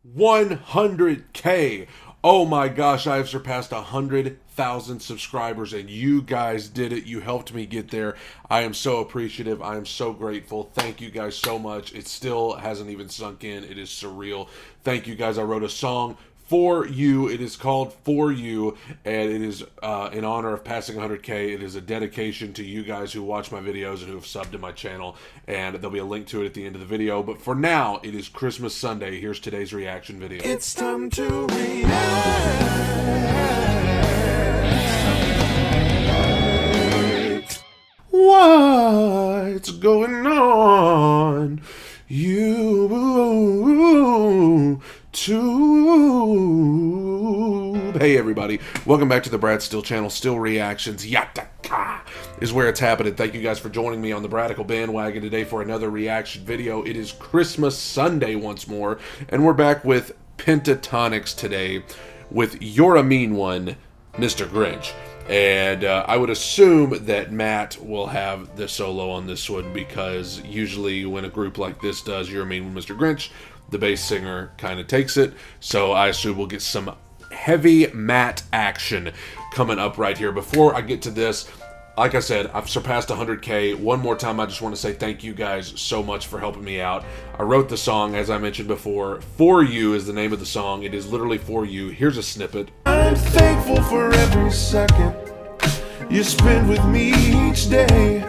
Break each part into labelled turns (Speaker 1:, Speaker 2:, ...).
Speaker 1: 100K. Oh my gosh, I have surpassed 100,000 subscribers, and you guys did it. You helped me get there. I am so appreciative. I am so grateful. Thank you guys so much. It still hasn't even sunk in. It is surreal. Thank you guys. I wrote a song for you. It is called For You, and it is in honor of passing 100K. It is a dedication to you guys who watch my videos and who have subbed to my channel, and there'll be a link to it at the end of the video. But for now, it is Christmas Sunday. Here's today's reaction video.
Speaker 2: It's time to react.
Speaker 1: What's going on? YouTube. Hey everybody, welcome back to the Brad Steele channel. Steele Reactions Yataka is where it's happening. Thank you guys for joining me on the Bradical bandwagon today for another reaction video. It is Christmas Sunday once more, and we're back with PENTATONIX today with You're a Mean One, Mr. Grinch. And I would assume that Matt will have the solo on this one, because usually when a group like this does You're a Mean One, Mr. Grinch, the bass singer kind of takes it. So I assume we'll get some heavy Matt action coming up right here. Before I get to this, like I said, I've surpassed 100K. One more time, I just want to say thank you guys so much for helping me out. I wrote the song, as I mentioned before. For You is the name of the song. It is literally for you. Here's a snippet.
Speaker 2: I'm thankful for every second you spend with me each day.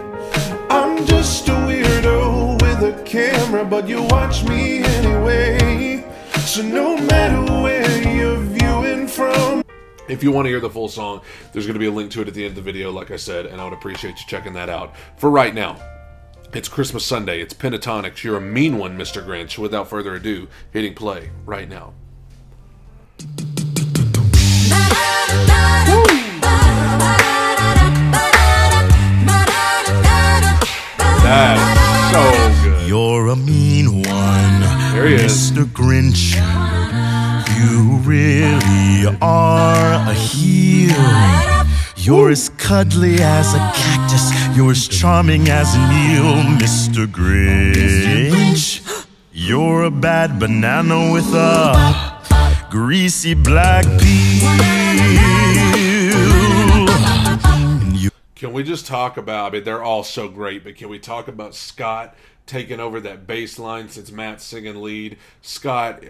Speaker 2: I'm just a weirdo with a camera, but you watch me anyway. So no matter where you're viewing from.
Speaker 1: If you want to hear the full song, there's going to be a link to it at the end of the video, like I said, and I would appreciate you checking that out. For right now, it's Christmas Sunday. It's PENTATONIX. You're a Mean One, Mr. Grinch. Without further ado, hitting play right now. That's so good.
Speaker 3: You're a mean one,
Speaker 1: There he is.
Speaker 3: Mr. Grinch. You really are a heel. You're as cuddly as a cactus. You're as charming as an eel, Mr. Grinch. You're a bad banana with a greasy black peel. And you
Speaker 1: Can we just talk about, I mean, they're all so great, but can we talk about Scott taking over that bass line since Matt's singing lead? Scott,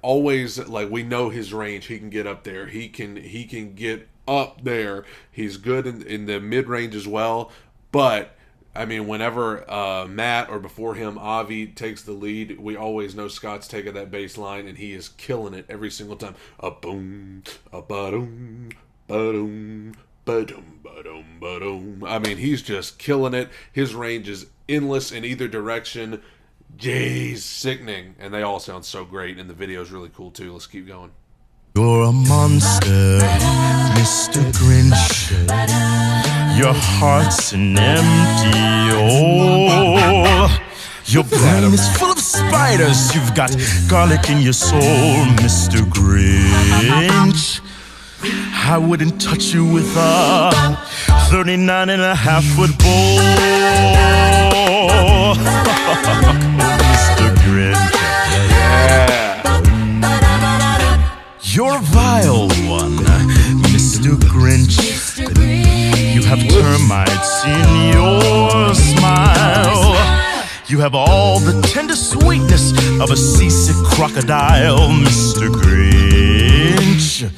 Speaker 1: always, like, we know his range. He can get up there. He can get up there. He's good in the mid-range as well. But, I mean, whenever Matt, or before him, Avi takes the lead, we always know Scott's taking that bass line, and he is killing it every single time. A boom, a ba-doom, ba-doom, ba-doom, ba-doom, ba-doom. I mean, he's just killing it. His range is endless in either direction. Jeez, sickening. And they all sound so great, and the video is really cool too. Let's keep going.
Speaker 3: You're a monster, Mr. Grinch. Your heart's an empty hole. Your brain is full of spiders. You've got garlic in your soul, Mr. Grinch. I wouldn't touch you with a 39.5-foot pole, Mr. Grinch. You're a vile one, Mr. Grinch. You have termites in your smile. You have all the tender sweetness of a seasick crocodile, Mr. Grinch.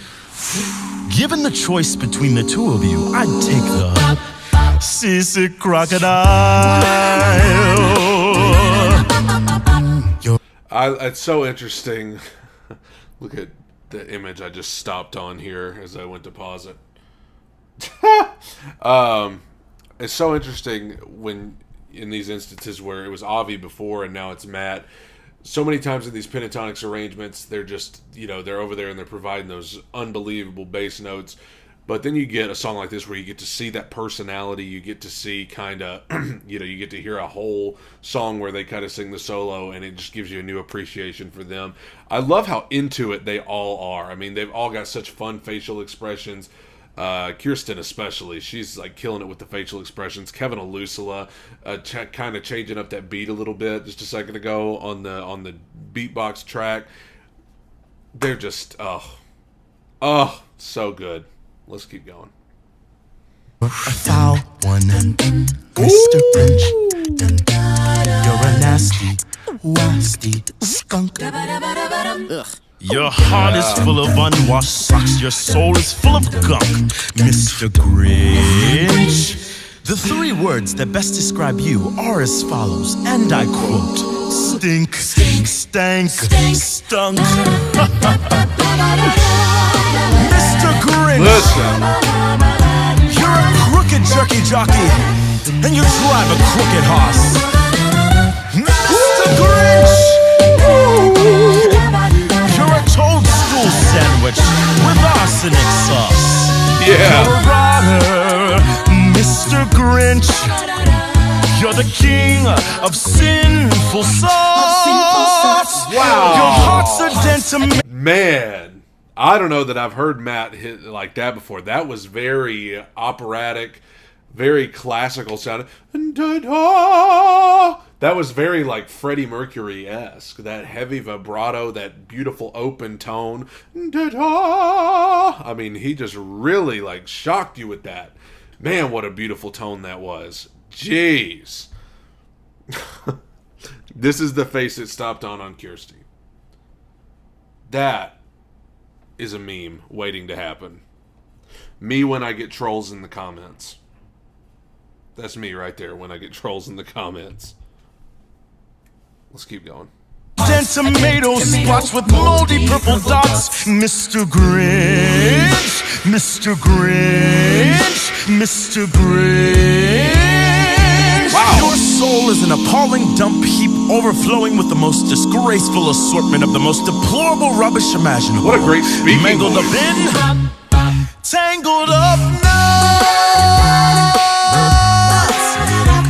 Speaker 3: Given the choice between the two of you, I'd take the seasick crocodile.
Speaker 1: It's so interesting. Look at the image I just stopped on here as I went to pause it. It's so interesting when, in these instances where it was Avi before and now it's Matt, so many times in these PENTATONIX arrangements, they're just, they're over there and they're providing those unbelievable bass notes. But then you get a song like this where you get to see that personality. You get to see kind of, you get to hear a whole song where they kind of sing the solo, and it just gives you a new appreciation for them. I love how into it they all are. I mean, they've all got such fun facial expressions. Kirsten especially, she's like killing it with the facial expressions. Kevin Alusala, kind of changing up that beat a little bit just a second ago on the beatbox track. they're just, oh, so good. Let's keep going.
Speaker 3: A foul one, Mr. Grinch. You're a nasty, wasty skunk. Your heart is full of unwashed socks. Your soul is full of gunk, Mr. Grinch. The 3 words that best describe you are as follows, and I quote: stink, stank, stunk. Mr. Grinch.
Speaker 1: Listen.
Speaker 3: You're a crooked jerky jockey, and you drive a crooked horse. Mr. Grinch! You're a toadstool sandwich with arsenic sauce.
Speaker 1: Yeah.
Speaker 3: You're a rotter, Mr. Grinch. You're the king of sinful sauce.
Speaker 1: Wow.
Speaker 3: Your heart's a dent to
Speaker 1: Man, I don't know that I've heard Matt hit like that before. That was very operatic, very classical sounding. That was very like Freddie Mercury-esque. That heavy vibrato, that beautiful open tone. I mean, he just really like shocked you with that. Man, what a beautiful tone that was. Jeez. This is the face it stopped on Kirsty. That is a meme waiting to happen. Me when I get trolls in the comments. That's me right there when I get trolls in the comments. Let's keep going.
Speaker 3: and tomato spots with moldy purple dots. Mr. Grinch, Mr. Grinch, Mr. Grinch.
Speaker 1: Wow.
Speaker 3: Your soul is an appalling dump heap overflowing with the most disgraceful assortment of the most deplorable rubbish imaginable.
Speaker 1: What a great speaking
Speaker 3: Mangled
Speaker 1: voice.
Speaker 3: up in, tangled up now.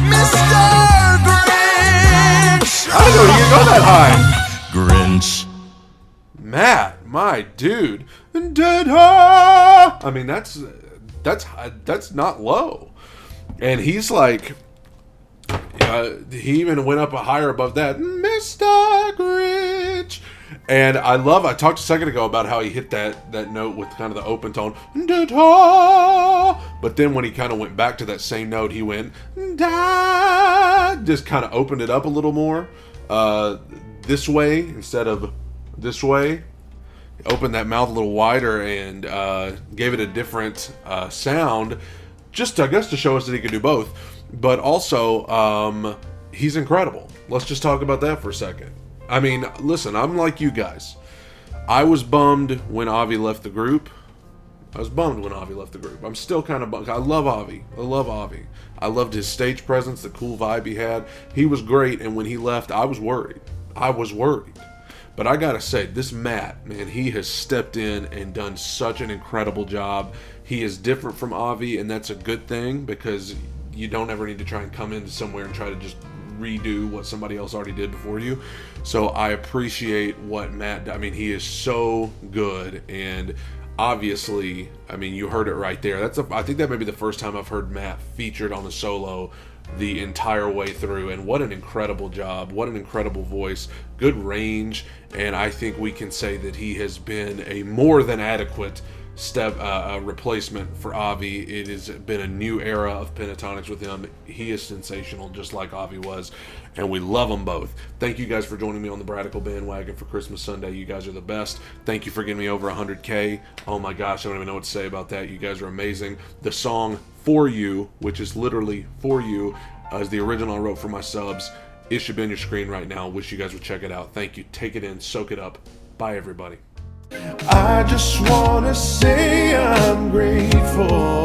Speaker 3: Mr. Grinch.
Speaker 1: I didn't know you could go that high.
Speaker 3: Grinch.
Speaker 1: Matt, my dude. I mean, that's not low. And he's like, he even went up a higher above that, Mr. Grinch. And I talked a second ago about how he hit that note with kind of the open tone, but then when he kind of went back to that same note, he went, just kind of opened it up a little more, this way instead of this way. Opened that mouth a little wider and gave it a different sound, just I guess to show us that he could do both. But also, he's incredible. Let's just talk about that for a second. I mean, listen, I'm like you guys. I was bummed when Avi left the group. I'm still kind of bummed. I love Avi. I loved his stage presence, the cool vibe he had. He was great, and when he left, I was worried. But I gotta say, this Matt, man, he has stepped in and done such an incredible job. He is different from Avi, and that's a good thing, because you don't ever need to try and come into somewhere and try to just redo what somebody else already did before you. So I appreciate what Matt, I mean, he is so good, and obviously, I mean, you heard it right there. I think that may be the first time I've heard Matt featured on a solo the entire way through, and what an incredible job, what an incredible voice, good range, and I think we can say that he has been a more than adequate replacement for Avi. It has been a new era of Pentatonics with him. He is sensational, just like Avi was, and we love them both. Thank you guys for joining me on the Bradical bandwagon for Christmas Sunday. You guys are the best. Thank you for getting me over 100K. Oh my gosh, I don't even know what to say about that. You guys are amazing. The song For You, which is literally For You, is the original I wrote for my subs. It should be on your screen right now. Wish you guys would check it out. Thank you. Take it in. Soak it up. Bye, everybody.
Speaker 2: I just wanna say I'm grateful.